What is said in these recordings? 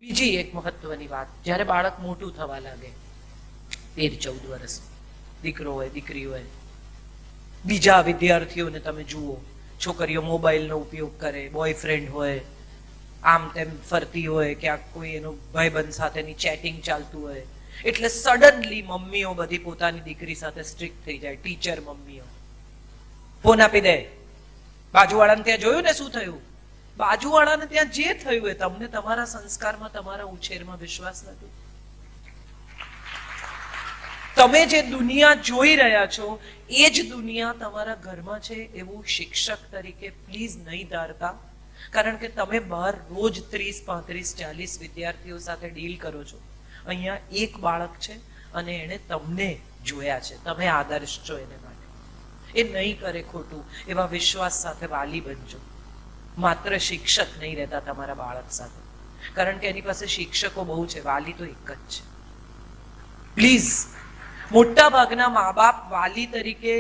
બીજી એક મહત્વની વાત, જ્યારે બાળક મોટું થવા લાગે 13-14 વર્ષ, દીકરો હોય દીકરી હોય, બીજા વિદ્યાર્થીઓને તમે જુઓ, છોકરીઓ મોબાઈલનો ઉપયોગ કરે, બોયફ્રેન્ડ હોય, આમ તેમ ફરતી હોય, ક્યાંક કોઈ એનો ભાઈબંધ સાથેની ચેટિંગ ચાલતું હોય, એટલે સડનલી મમ્મીઓ બધી પોતાની દીકરી સાથે સ્ટ્રિક્ટ થઈ જાય. ટીચર મમ્મીઓ ફોન આપી દે. બાજુવાળાને ત્યાં જોયું ને શું થયું? બાજુવાળાને ત્યાં જે થયું એ તમને તમારા સંસ્કારમાં, તમારા ઉછેરમાં વિશ્વાસ નથી. તમે જે દુનિયા જોઈ રહ્યા છો એ જ દુનિયા તમારા ઘરમાં છે એવું શિક્ષક તરીકે પ્લીઝ નહીં ધારતા. કારણ કે તમે બહાર રોજ 30, 35, 40 વિદ્યાર્થીઓ સાથે ડીલ કરો છો. અહીંયા એક બાળક છે અને એને તમને જોયા છે, તમે આદર્શ છો એને માટે. એ નહીં કરે ખોટું, એવા વિશ્વાસ સાથે વાલી બનજો. માત્ર શિક્ષક નહીં રહેતા તમારા બાળક સાથે, કારણ કે એની પાસે શિક્ષકો બહુ છે, વાલી તો એક જ છે. પ્લીઝ, મોટા ભાગના મા બાપ વાલી તરીકે,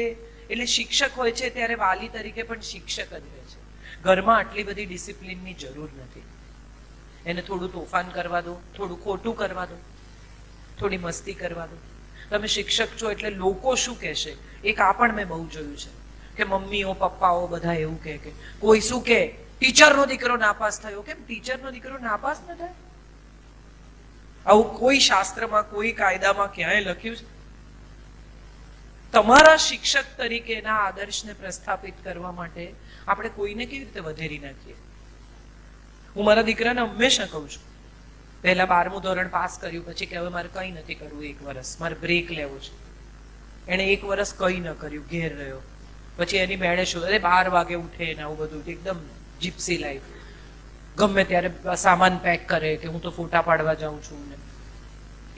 એટલે શિક્ષક હોય છે ત્યારે વાલી તરીકે પણ શિક્ષક જ રહે છે. ઘરમાં આટલી બધી ડિસિપ્લિનની જરૂર નથી. એને થોડું તોફાન કરવા દો, થોડું ખોટું કરવા દો, થોડી મસ્તી કરવા દો. તમે શિક્ષક છો એટલે લોકો શું કહેશે, એક આ પણ મેં બહુ જોયું છે કે મમ્મીઓ પપ્પાઓ બધા એવું કહે કે કોઈ શું કહે, ટીચરનો દીકરો નાપાસ થયો. કેમ ટીચરનો દીકરો નાપાસ ન થાય? આવું કોઈ શાસ્ત્રમાં, કોઈ કાયદામાં ક્યાંય લખ્યું છે? તમારા શિક્ષક તરીકેના આદર્શને પ્રસ્થાપિત કરવા માટે આપણે કોઈને કેવી રીતે વધેરી નાખીએ? હું મારા દીકરાને હંમેશા કહું છું, પહેલા 12મું ધોરણ પાસ કર્યું, પછી કે હવે મારે કંઈ નથી કરવું, 1 વર્ષ મારે બ્રેક લેવો છે. એને 1 વર્ષ કંઈ ન કર્યું, ઘેર રહ્યો. પછી એની મેળે શું, અરે 12 વાગે ઉઠે ને આવું બધું, એકદમ જીપ્સી લાઈફ. ગમે ત્યારે સામાન પેક કરે કે હું તો ફોટા પાડવા જાઉં છું ને.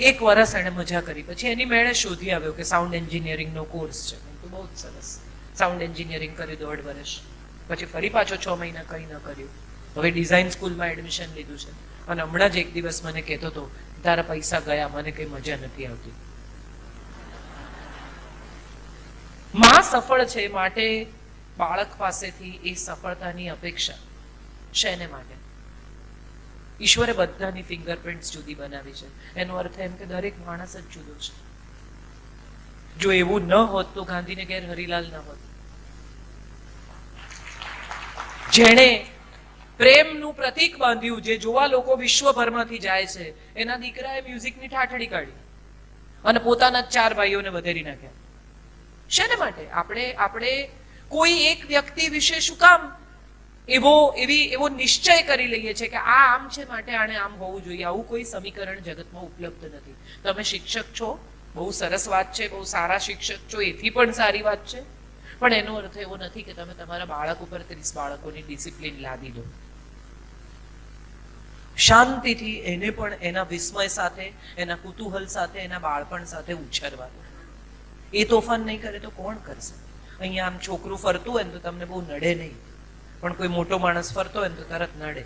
1 વર્ષ એને મજા કરી. પછી એની મેળે શોધી આવ્યો કે સાઉન્ડ એન્જિનિયરિંગનો કોર્સ છે. તો બહુ જ સરસ, સાઉન્ડ એન્જિનિયરિંગ કર્યું 1.5 વર્ષ. પછી ફરી પાછો 6 મહિના કંઈ ન કર્યું. હવે ડિઝાઇન સ્કૂલમાં એડમિશન લીધું છે અને હમણાં જ એક દિવસ મને કહેતો હતો, તારા પૈસા ગયા, મને કઈ મજા નથી આવતી. માં સફળ છે માટે બાળક પાસેથી એ સફળતાની અપેક્ષા શેને માટે? ઈશ્વરે બધાની ફિંગરપ્રિન્ટ્સ જુદી બનાવી છે. એનો અર્થ એમ કે દરેક માણસ જ જુદો છે. જો એવું ન હોત તો ગાંધીને ઘેર હરિલાલ ન હોત. જેણે પ્રેમનું પ્રતીક બાંધ્યું, જે જોવા લોકો વિશ્વભરમાંથી જાય છે, એના દીકરાએ મ્યુઝિકની ઠાઠડી કાઢી અને પોતાના 4 ભાઈઓને વધેરી નાખ્યા. શેને માટે? આપણે કોઈ એક વ્યક્તિ વિશે શું કામ એવો નિશ્ચય કરી લઈએ છે કે આ આમ છે માટે આને આમ હોવું જોઈએ? આવું કોઈ સમીકરણ જગતમાં ઉપલબ્ધ નથી. તમે શિક્ષક છો, બહુ સરસ વાત છે, બહુ સારા શિક્ષક છો, એથી પણ સારી વાત છે, પણ એનો અર્થ એવો નથી કે તમે તમારા બાળક ઉપર 30 બાળકોની ડિસિપ્લિન લાદી દો. શાંતિથી એને પણ એના વિસ્મય સાથે, એના કુતૂહલ સાથે, એના બાળપણ સાથે ઉછેરવા દો. એ તોફાન નહીં કરે તો કોણ કરશે? અહીંયા આમ છોકરું ફરતું હોય ને તો તમને બહુ નડે નહીં, પણ કોઈ મોટો માણસ ફરતો હોય ને તો તરત નડે.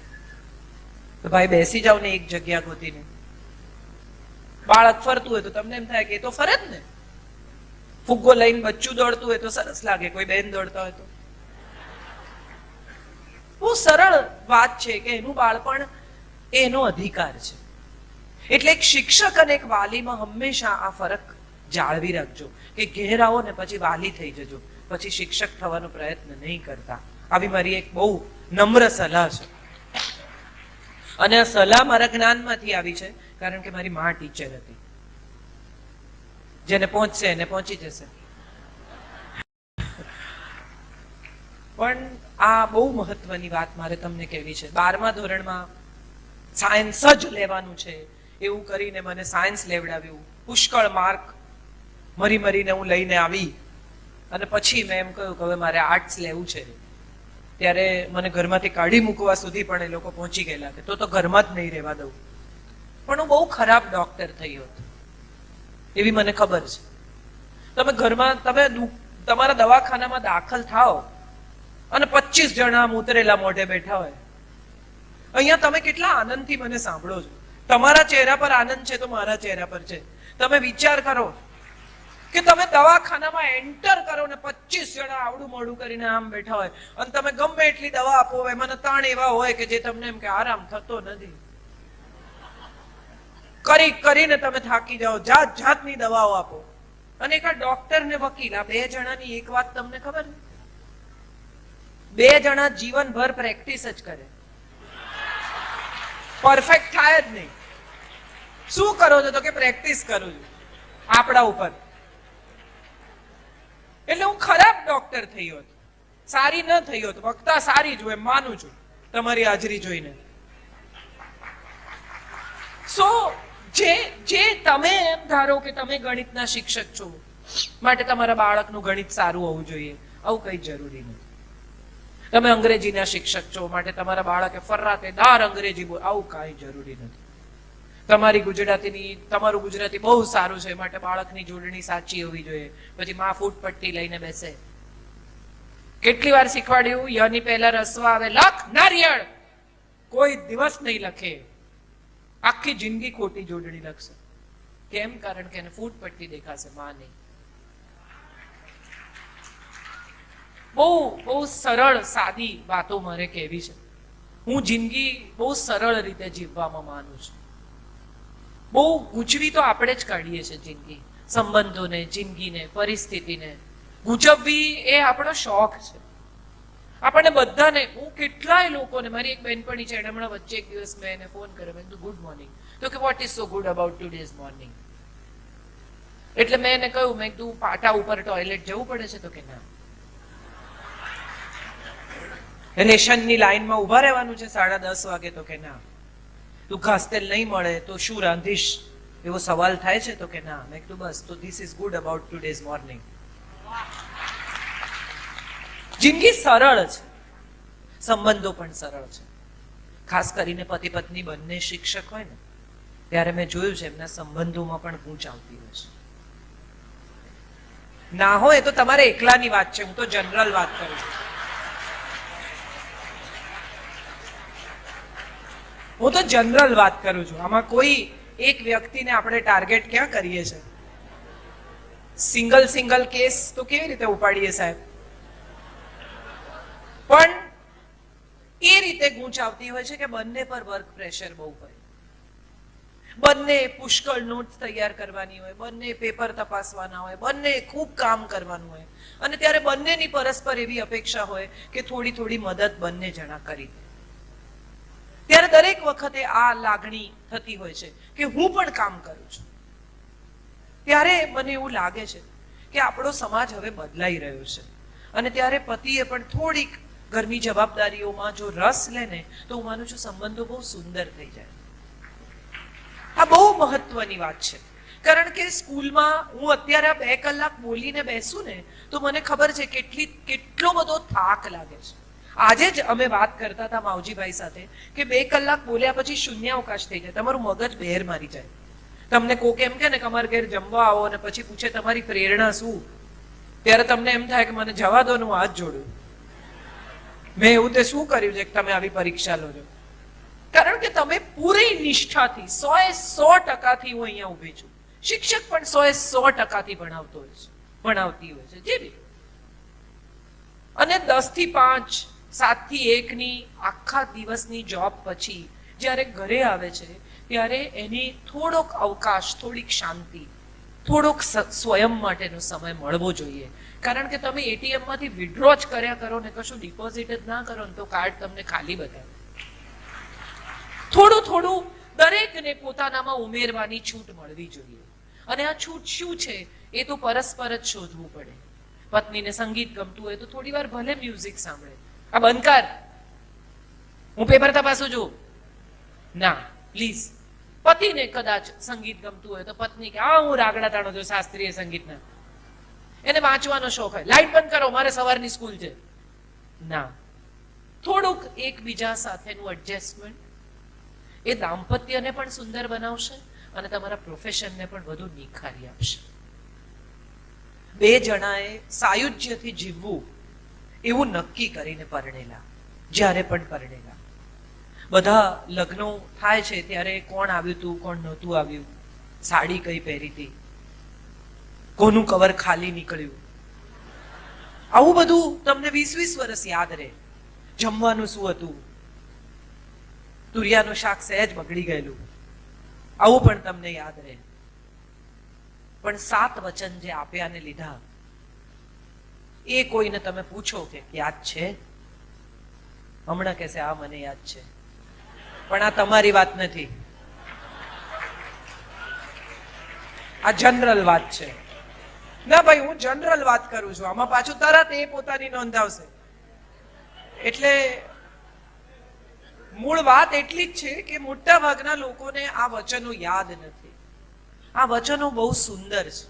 તો ભાઈ બેસી જાવ ને એક જગ્યા ગોતીને. બાળક ફરતું હોય તો તમને એમ થાય કે એ તો ફરે જ ને. ફુગ્ગો લઈને બચ્ચું દોડતું હોય તો સરસ લાગે, કોઈ બેન દોડતા હોય તો. બહુ સરળ વાત છે કે એનું બાળપણ એનો અધિકાર છે. એટલે એક શિક્ષક અને એક વાલીમાં હંમેશા આ ફરક જાળવી રાખજો કે ઘેર આવો ને પછી વાલી થઈ જજો, પછી શિક્ષક થવાનો પ્રયત્ન નહીં કરતા. આવી મારી એક બહુ નમ્ર સલાહ છે. અને આ સલાહ મારા જ્ઞાનમાંથી આવી છે, કારણ કે મારી માં ટીચર હતી. જેને પહોંચશે એને પહોંચી જશે. પણ આ બહુ મહત્વની વાત મારે તમને કહેવી છે. 12મા ધોરણમાં સાયન્સ જ લેવાનું છે એવું કરીને મને સાયન્સ લેવડાવ્યું. પુષ્કળ માર્ક મરીને હું લઈને આવી અને પછી મેં એમ કહ્યું કે હવે મારે આર્ટ્સ લેવું છે. ત્યારે મને ઘરમાંથી કાઢી મૂકવા સુધી પણ એ લોકો પહોંચી ગયેલા કે તો ઘરમાં જ નહીં રહેવા દઉં. પણ હું બહુ ખરાબ ડોક્ટર થઈ હોત એવી મને ખબર છે. તમે ઘરમાં, તમે તમારા દવાખાનામાં દાખલ થાઓ અને 25 જણા આમ ઉતરેલા મોઢે બેઠા હોય. અહીંયા તમે કેટલા આનંદથી મને સાંભળો છો. તમારા ચહેરા પર આનંદ છે તો મારા ચહેરા પર છે. તમે વિચાર કરો કે તમે દવાખાનામાં એન્ટર કરો ને 25 જણા આવડું મોડું કરીને આમ બેઠા હોય અને તમે ગમે એટલી દવા આપો, એમાં 3 એવા હોય કે જે તમને એમ કે આરામ થતો નથી. કરીને તમે થાકી જાઓ, જાત જાતની દવાઓ આપો. અને એક ડોક્ટર ને વકીલ, આ બે જણાની એક વાત તમને ખબર છે? બે જણા જીવનભર પ્રેક્ટિસ જ કરે, પરફેક્ટ થાય જ નહીં. શું કરો છો? તો કે પ્રેક્ટિસ કરું છું આપણા ઉપર. એટલે હું ખરાબ ડોક્ટર થયો હતો, સારી ન થયો હતો, વક્તા સારી જ હોય માનું છું તમારી હાજરી જોઈને. સો જે તમે એમ ધારો કે તમે ગણિતના શિક્ષક છો માટે તમારા બાળકનું ગણિત સારું હોવું જોઈએ, આવું કઈ જરૂરી નથી. તમે અંગ્રેજીના શિક્ષક છો માટે તમારા બાળકે ફર્રાટેદાર અંગ્રેજી બોલે, આવું કાંઈ જરૂરી નથી. તમારું ગુજરાતી બહુ સારું છે માટે બાળકની જોડણી સાચી હોવી જોઈએ, પછી માં ફૂટ પટ્ટી લઈને બેસે. કેટલી વાર શીખવાડ્યું, યની પહેલા રસવા આવે, લખ નારિયેળ, કોઈ દિવસ નહીં લખે, આખી જિંદગી ખોટી જોડણી લખશે. કેમ? કારણ કે એને ફૂટ પટ્ટી દેખાશે, માં નહીં. બહુ સરળ સાદી વાતો મારે કહેવી છે. હું જિંદગી બહુ સરળ રીતે જીવવામાં માનું છું. બહુ ગૂંચવી તો આપણે જ કાઢીએ છીએ જિંદગી, સંબંધોને, જિંદગીને, પરિસ્થિતિને. ગૂંચવવી એ આપણો શોખ છે આપણને બધાને. હું કેટલાય લોકોને, મારી એક બહેનપણી છે, એને હમણાં વચ્ચે એક દિવસ મેં એને ફોન કર્યો, મેં કીધું ગુડ મોર્નિંગ. તો કે what is so good about today's morning? એટલે મેં એને કહ્યું, મેં કીધું પાટા ઉપર ટોયલેટ જવું પડે છે? તો કે ના. રેશનની લાઈનમાં ઉભા રહેવાનું છે 10:30 વાગે? તો કે ના. તું ઘાસ તેલ નહીં મળે તો શું રાંધીશ એવો સવાલ થાય છે? તો કે ના. મેં કીધું બસ, તો this is good about today's morning. જિંદગી સરળ છે, સંબંધો પણ સરળ છે. ખાસ કરીને પતિ પત્ની બંને શિક્ષક હોય ને ત્યારે મેં જોયું છે એમના સંબંધોમાં પણ ગૂંચ આવતી હોય છે. ના હોય તો તમારે એકલાની વાત છે, હું તો જનરલ વાત કરું છું. હું તો જનરલ વાત કરું છું. આમાં કોઈ એક વ્યક્તિને આપણે ટાર્ગેટ ક્યાં કરીએ છીએ? સિંગલ કેસ તો કેવી રીતે ઉપાડીએ સાહેબ? પણ એ રીતે ગૂંચ આવતી હોય છે કે બંને પર વર્ક પ્રેશર બહુ હોય, બંને પુષ્કળ નોટ્સ તૈયાર કરવાની હોય, બંને પેપર તપાસવાના હોય, બંને ખૂબ કામ કરવાનું હોય, અને ત્યારે બંનેની પરસ્પર એવી અપેક્ષા હોય કે થોડી થોડી મદદ બંને જણા કરી દે. ત્યારે દરેક વખતે આ લાગણી થતી હોય છે કે હું પણ કામ કરું છું. ત્યારે મને એવું લાગે છે કે આપણો સમાજ હવે બદલાઈ રહ્યો છે, અને ત્યારે પતિએ પણ થોડીક ઘરની જવાબદારીઓમાં જો રસ લે ને તો હું માનું છું સંબંધો બહુ સુંદર થઈ જાય. આ બહુ મહત્વની વાત છે, કારણ કે સ્કૂલમાં હું અત્યારે 2 કલાક બોલીને બેસું ને તો મને ખબર છે કેટલો બધો થાક લાગે છે. આજે જ અમે વાત કરતા હતા માવજીભાઈ સાથે કે 2 કલાક બોલ્યા પછી શૂન્યાવકાશ થઈ જાય, તમારું મગજ બહેર મારી જાય. તમને કોક એમ કે ને કે અમારા ઘેર જમવા આવો અને પછી પૂછે તમારી પ્રેરણા શું, ત્યારે તમને એમ થાય કે મને જવા દો ને હું હાથ જોડું, મેં એવું તે શું કર્યું છે કે તમે આવી પરીક્ષા લો છો? કારણ કે તમે પૂરી નિષ્ઠાથી 100% હું અહીંયા ઉભી છું. શિક્ષક પણ 100% ભણાવતી હોય છે જેવી. અને 10 થી 5, 7 થી 1 ની આખા દિવસની જોબ પછી જ્યારે ઘરે આવે છે ત્યારે એની થોડોક અવકાશ, થોડીક શાંતિ, થોડોક સ્વયં માટેનો સમય મળવો જોઈએ. કારણ કે તમે એટીએમ માંથી વિડ્રો જ કર્યા કરો ને કશું ડિપોઝિટ જ ના કરો ને તો કાર્ડ તમને ખાલી બતાવે. થોડું દરેકને પોતાનામાં ઉમેરવાની છૂટ મળવી જોઈએ. અને આ છૂટ શું છે એ તો પરસ્પર જ શોધવું પડે. પત્નીને સંગીત ગમતું હોય તો થોડી વાર ભલે મ્યુઝિક સાંભળે. આ બંધ કર, હું પેપર તપાસું છું, ના પ્લીઝ. પતિને કદાચ સંગીત ગમતું હોય તો પત્ની કે હું રાગડા તાણો છું શાસ્ત્રીય સંગીતના, એને વાંચવાનો શોખ હોય, લાઈટ બંધ કરો મારે સવારની સ્કૂલ છે, ના. થોડુંક એકબીજા સાથેનું એડજસ્ટમેન્ટ એ દાંપત્યને પણ સુંદર બનાવશે અને તમારા પ્રોફેશનને પણ વધુ નિખારી આપશે. 2 જણાએ સાયુજ્યથી જીવવું એવું નક્કી કરીને પરણેલા, જ્યારે પણ પરણેલા. બધા લગ્નો થાય છે ત્યારે કોણ આવ્યું હતું, કોણ નહોતું આવ્યું, સાડી કઈ પહેરી હતી, કોનું કવર ખાલી નીકળ્યું, આવું બધું તમને 20-20 વર્ષ યાદ રહે. જમવાનું શું હતું, તુરિયાનું શાક સહેજ બગડી ગયેલું, આવું પણ તમને યાદ રહે. પણ 7 વચન જે આપ્યા ને લીધા, એ કોઈને તમે પૂછો કે યાદ છે, હમણાં કહેશે આ મને યાદ છે, પણ આ તમારી વાત નથી, આ જનરલ વાત છે. ના ભાઈ, હું જનરલ વાત કરું છું. આમાં પાછું તરત એ પોતાની નોંધાવશે. એટલે મૂળ વાત એટલી જ છે કે મોટા ભાગના લોકોને આ વચનો યાદ નથી. આ વચનો બહુ સુંદર છે.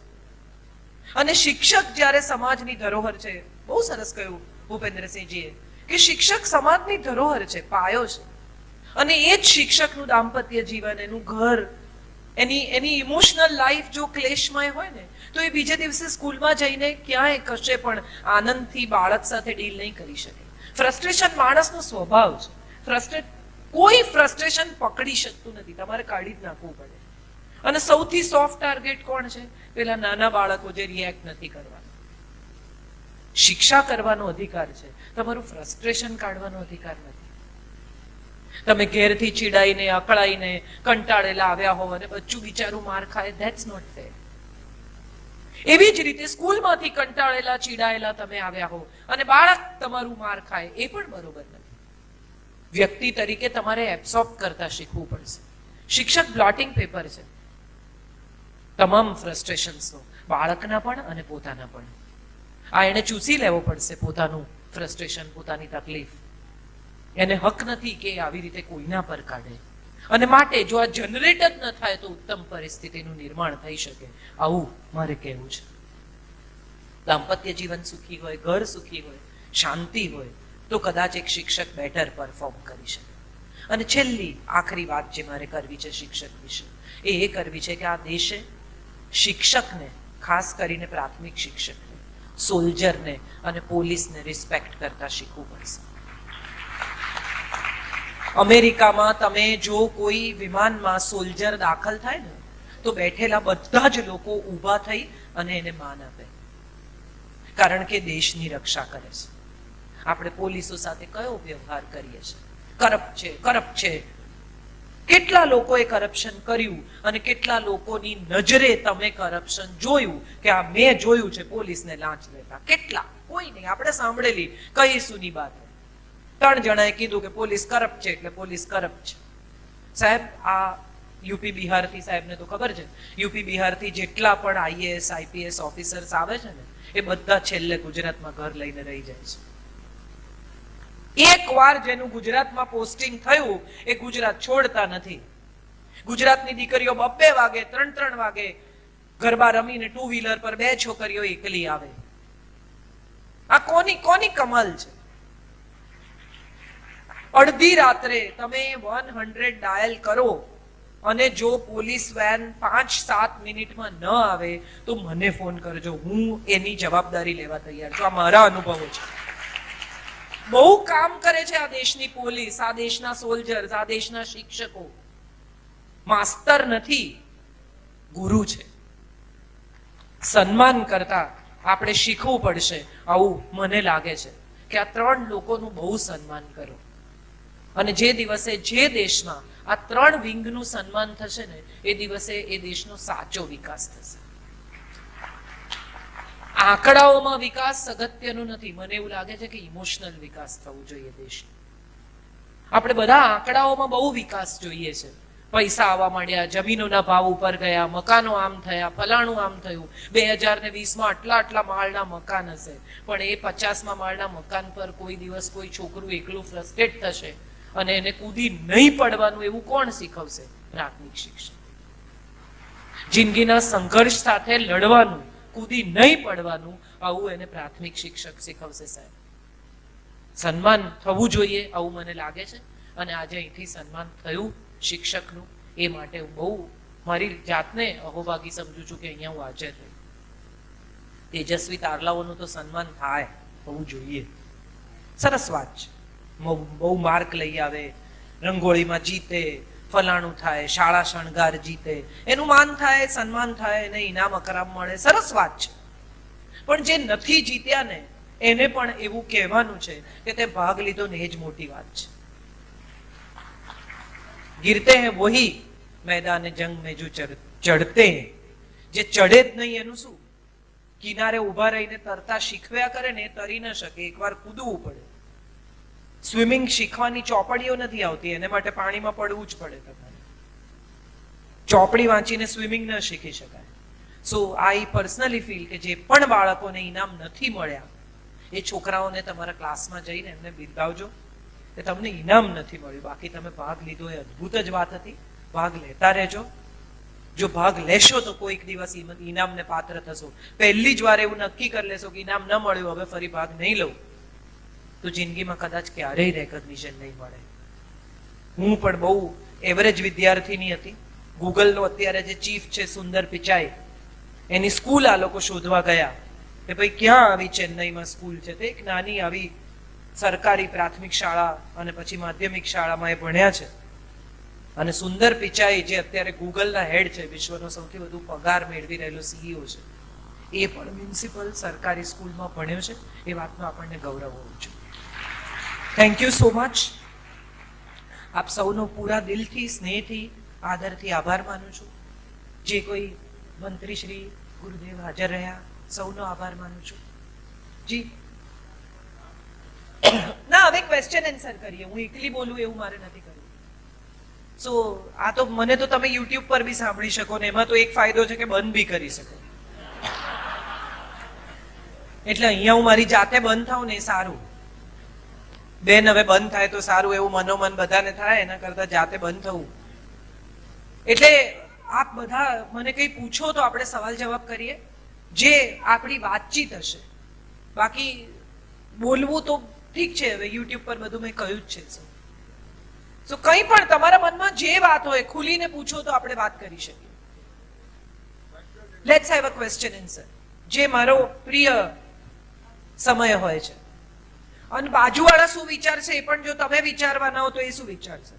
અને શિક્ષક જ્યારે સમાજની ધરોહર છે, બહુ સરસ કહ્યું ભૂપેન્દ્રસિંહજીએ કે શિક્ષક સમાજની ધરોહર છે, પાયો છે. અને એ જ શિક્ષકનું દાંપત્ય જીવન, એનું ઘર, એની ઇમોશનલ લાઈફ જો ક્લેશમય હોય ને, તો એ બીજે દિવસે સ્કૂલમાં જઈને ક્યાંય કશે પણ આનંદથી બાળક સાથે ડીલ નહીં કરી શકે. ફ્રસ્ટ્રેશન માણસનો સ્વભાવ છે. કોઈ ફ્રસ્ટ્રેશન પકડી શકતું નથી, તમારે કાઢી જ નાખવું પડે. અને સૌથી સોફ્ટ ટાર્ગેટ કોણ છે? પેલા નાના બાળકો જે રિએક્ટ નથી કરવાના. શિક્ષા કરવાનો અધિકાર છે, તમારું ફ્રસ્ટ્રેશન કાઢવાનો અધિકાર નથી. તમે ઘેરથી ચીડાઈને, અકળાઈને, કંટાળેલા આવ્યા હોવ અને બચ્ચું બિચારું માર ખાય, ધેટ્સ નોટ ફેર. એવી જ રીતે સ્કૂલમાંથી કંટાળેલા, ચીડાયેલા તમે આવ્યા હો અને બાળક તમારું માર ખાય, એ પણ બરોબર નથી. વ્યક્તિ તરીકે તમારે એબ્સોર્બ કરતા શીખવું પડશે. શિક્ષક બ્લોટિંગ પેપર છે તમામ ફ્રસ્ટ્રેશન્સનો, બાળકના પણ અને પોતાના પણ. આ એને ચૂસી લેવો પડશે, પોતાનું ફ્રસ્ટ્રેશન, પોતાની તકલીફ. એને હક નથી કે આવી રીતે કોઈના પર કાઢે. અને માટે જો આ જનરેટ જ ન થાય તો ઉત્તમ પરિસ્થિતિનું નિર્માણ થઈ શકે. આવું મારે કહેવું છે. દાંપત્ય જીવન સુખી હોય, ઘર સુખી હોય, શાંતિ હોય, તો કદાચ એક શિક્ષક બેટર પરફોર્મ કરી શકે. અને છેલ્લી આખરી વાત જે મારે કરવી છે શિક્ષક વિશે, એ કરવી છે કે આ દેશે શિક્ષકને, ખાસ કરીને પ્રાથમિક શિક્ષકને, સોલ્જરને અને પોલીસને રિસ્પેક્ટ કરતા શીખવું પડશે. અમેરિકામાં તમે જો કોઈ વિમાનમાં સોલ્જર દાખલ થાય ને, તો બેઠેલા બધા જ લોકો ઊભા થઈ અને એને માન આપે, કારણ કે દેશની રક્ષા કરે છે. આપણે પોલીસો સાથે કયો વ્યવહાર કરીએ છીએ? કરપ્ટ છે, કરપ્ટ છે. કેટલા લોકોએ કરપ્શન કર્યું અને કેટલા લોકોની નજરે તમે કરપ્શન જોયું કે આ મેં જોયું છે પોલીસને લાંચ લેતા? કેટલા? કોઈ નહીં. આપણે સાંભળેલી કઈ સુની વાત. 3 જણાએ કીધું કે પોલીસ કરપ્ટ છે એટલે પોલીસ કરપ્ટ છે. સાહેબ, આ યુપી બિહારથી, સાહેબને તો ખબર છે, યુપી બિહારથી જેટલા પણ આઈએએસ આઈપીએસ ઓફિસર્સ આવે છે ને, એ બધા છેલ્લે ગુજરાતમાં ઘર લઈને રહી જાય છે. એક વાર જેનું ગુજરાતમાં પોસ્ટિંગ થયું એ ગુજરાત છોડતા નથી. ગુજરાતની દીકરીઓ 2 વાગે 3 વાગે ગરબા રમીને 2 વ્હીલર પર 2 છોકરીઓ એકલી આવે. આ કોની કમાલ છે? અડધી રાત્રે તમે 100 ડાયલ કરો અને જો પોલીસ વેન 5-7 મિનિટમાં ન આવે તો મને ફોન કરજો, હું એની જવાબદારી લેવા તૈયાર છું. આ મારા અનુભવો છે. બહુ કામ કરે છે આ દેશની પોલીસ, આ દેશના સોલ્જર્સ, આ દેશના શિક્ષકો. માસ્તર નથી, ગુરુ છે. સન્માન કરતા આપણે શીખવું પડશે. આવું મને લાગે છે કે આ 3 લોકોનું બહુ સન્માન કરો. અને જે દિવસે જે દેશમાં આ 3 વિંગનું સન્માન થશે ને, એ દિવસે એ દેશનો સાચો વિકાસ થશે. આંકડાઓમાં વિકાસ અગત્યનું નથી. મને એવું લાગે છે કે ઇમોશનલ વિકાસ થવું જોઈએ દેશનો. આપણે બધા આંકડાઓમાં બહુ વિકાસ જોઈએ છે. પૈસા આવવા માંડ્યા, જમીનોના ભાવ ઉપર ગયા, મકાનો આમ થયા, ફલાણું આમ થયું. 2020માં આટલા માળના મકાન હશે, પણ એ 50મા માળના મકાન પર કોઈ દિવસ કોઈ છોકરું એકલું ફ્રસ્ટ્રેટ થશે અને એને કૂદી નહીં પડવાનું એવું કોણ શીખવશે? પ્રાથમિક શિક્ષક. જિંદગીના સંઘર્ષ સાથે લડવાનું, કૂદી નહીં પડવાનું, આવું એને પ્રાથમિક શિક્ષક શીખવશે. સાહેબ, સન્માન થવું જોઈએ આવું મને લાગે છે. અને આજે અહીંથી સન્માન થયું શિક્ષકનું, એ માટે હું બહુ મારી જાતને અહોભાગી સમજુ છું કે અહીંયા હું હાજર રહી. તેજસ્વી તારલાઓનું તો સન્માન થાય, થવું જોઈએ. સરસ વાત છે. બહુ માર્ક લઈ આવે, રંગોળીમાં જીતે, ફલાણું થાય, શાળા શણગાર જીતે, એનું માન થાય, સન્માન થાય, એને ઇનામ અકરામ મળે, સરસ વાત છે. પણ જે નથી જીત્યા ને, એને પણ એવું કહેવાનું છે કે તે ભાગ લીધો ને, એ જ મોટી વાત છે. गिरते हैं वही मैदान जंग में जो चढ़ते हैं, જે ચડે જ નહીં એનું શું? કિનારે ઉભા રહીને તરતા શીખવ્યા કરે ને એ તરી ન શકે, એકવાર કૂદવું પડે. સ્વિમિંગ શીખવાની ચોપડીઓ નથી આવતી, એને માટે પાણીમાં પડવું જ પડે. તમારે ચોપડી વાંચીને સ્વિમિંગ ન શીખી શકાય. સો આઈ પર્સનલી ફીલ કે જે પણ બાળકોને ઇનામ નથી મળ્યા એ છોકરાઓને તમારા ક્લાસમાં જઈને એમને બિરદાવજો કે તમને ઇનામ નથી મળ્યું, બાકી તમે ભાગ લીધો એ અદ્ભુત જ વાત હતી. ભાગ લેતા રહેજો. જો ભાગ લેશો તો કોઈક દિવસ ઇનામને પાત્ર થશો. પહેલી જ વાર એવું નક્કી કરી લેશો કે ઇનામ ન મળ્યું, હવે ફરી ભાગ નહીં લઉં, તો જિંદગીમાં કદાચ ક્યારેય રેકગ્નિશન નહીં મળે. હું પણ બહુ એવરેજ વિદ્યાર્થીની હતી. ગૂગલનો અત્યારે જે ચીફ છે સુંદર પિચાઈ, એની સ્કૂલ આ લોકો શોધવા ગયા કે ભાઈ ક્યાં આવી ચેન્નઈમાં સ્કૂલ છે. તો એક નાની આવી સરકારી પ્રાથમિક શાળા અને પછી માધ્યમિક શાળામાં એ ભણ્યા છે. અને સુંદર પિચાઈ જે અત્યારે ગૂગલના હેડ છે, વિશ્વનો સૌથી વધુ પગાર મેળવી રહેલો સીઈઓ છે, એ પણ મ્યુનિસિપલ સરકારી સ્કૂલમાં ભણ્યો છે. એ વાતનો આપણને ગૌરવ હોવું જોઈએ. Thank you so much. આપ સૌનો પૂરા દિલથી, સ્નેહથી, આદરથી આભાર માનું છું. જે કોઈ મંત્રી શ્રી, ગુરુદેવ હાજર રહ્યા, સૌનો આભાર માનું છું. જી ના, હવે ક્વેશ્ચન આન્સર કરીએ. હું એકલી બોલું એવું મારે નથી કરવું. સો આ તો મને તો તમે યુટ્યુબ પર બી સાંભળી શકો ને એમાં તો એક ફાયદો છે કે બંધ બી કરી શકો. એટલે અહીંયા હું મારી જાતે બંધ થાઉં ને એ સારું. બેન હવે બંધ થાય તો સારું એવું મનોમન બધાને થાય, એના કરતા જાતે બંધ થવું. એટલે આપ બધા મને કંઈ પૂછો તો આપણે સવાલ જવાબ કરીએ, જે આપણી વાતચીત હશે. બાકી બોલવું તો ઠીક છે, હવે યુટ્યુબ પર બધું મેં કહ્યું જ છે. સો કંઈ પણ તમારા મનમાં જે વાત હોય ખુલીને પૂછો તો આપણે વાત કરી શકીએ. Let's have a question answer, જે મારો પ્રિય સમય હોય છે. અને બાજુવાળા શું વિચારશે એ પણ જો તમે વિચારવાના હો તો એ શું વિચારશે?